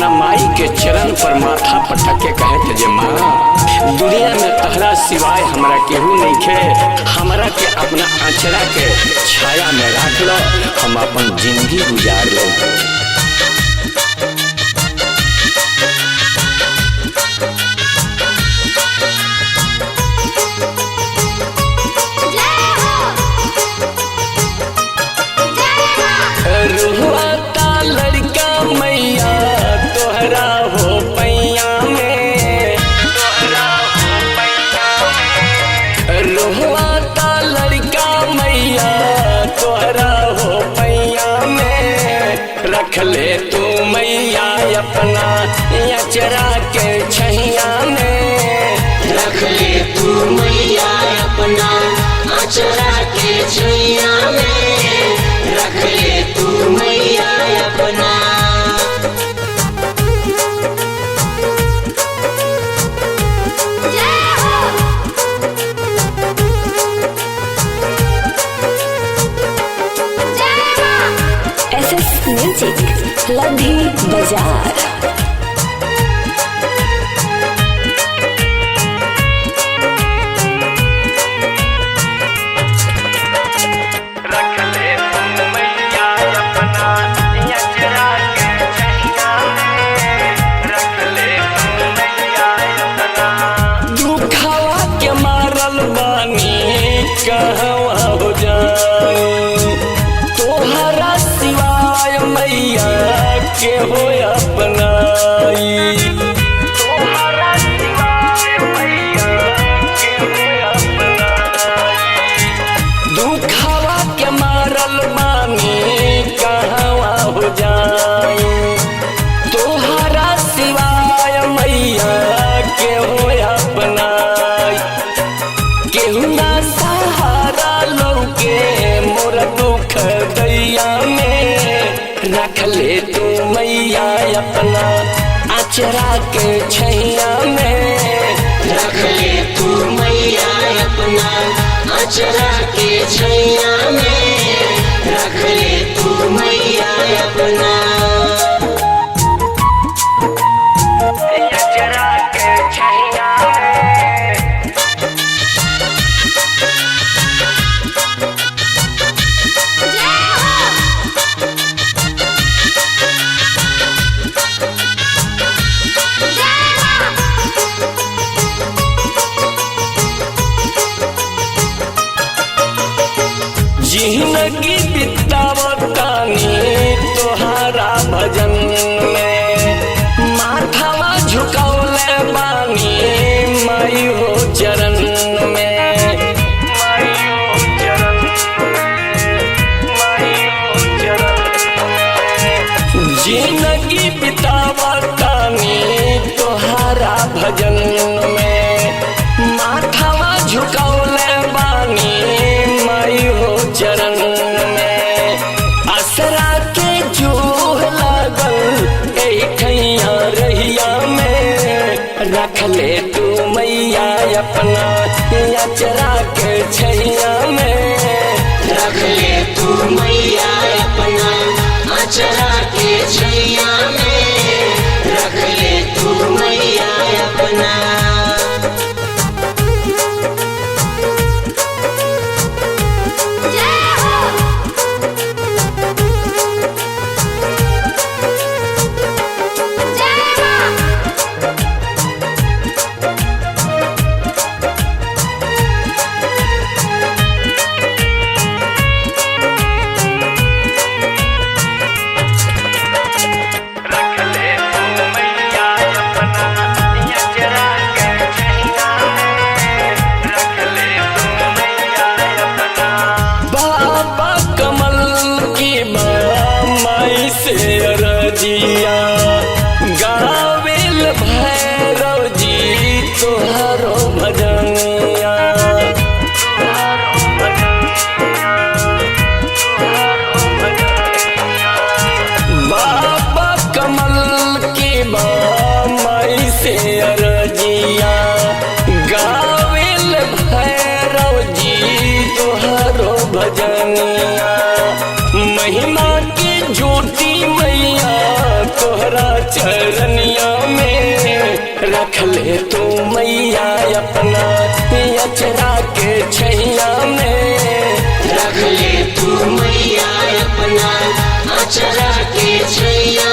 अपना माई के चरण पर माथा पटक के कहत जे माँ, दुनिया में तहरा सिवाय हमरा केहू नहीं खे, हमरा के अपना आँचरा के छाया में रख लो, हम अपन जिंदगी गुजार लो। रुआता लड़का मैया तोहरा हो पैया में, तोहरा हो पैया में। रुआता लड़का मैया तोहरा हो पैया में, रख ले तू मैया अपना अचरा के छैया में, रख ले तू मैया अपना अचरा के छैया में, रख ले तू मैया अपना। SS म्यूजिक लधी बाजार। रख ले तू मैया अपना अचरा के छैया में, रख ले तू मैया अपना। दुखवा के मारल बानी कहवा हो जाई, तोहरा सिवाय मैया के हो अपनाई, तोहरा सिवाय मैया के हो अपनाई। दुखवा के मारल बानी कहवा हो जाई, तोहरा सिवाय मैया के हो अपनाई। केहू ना सहारा लौके मोर दुख दैया में, रख ले तू मैया अपना अचरा के छैया में, रख ले तू मैया अपना अचरा के छैया में, रख ले तू मैया अपना। अचरा के छैया में। जिंदगी बितावतानी तोहरा चरनिया में रख ले तू मैया अपना अचरा के छैया में रख ले तू मैया अपना अचरा के छैया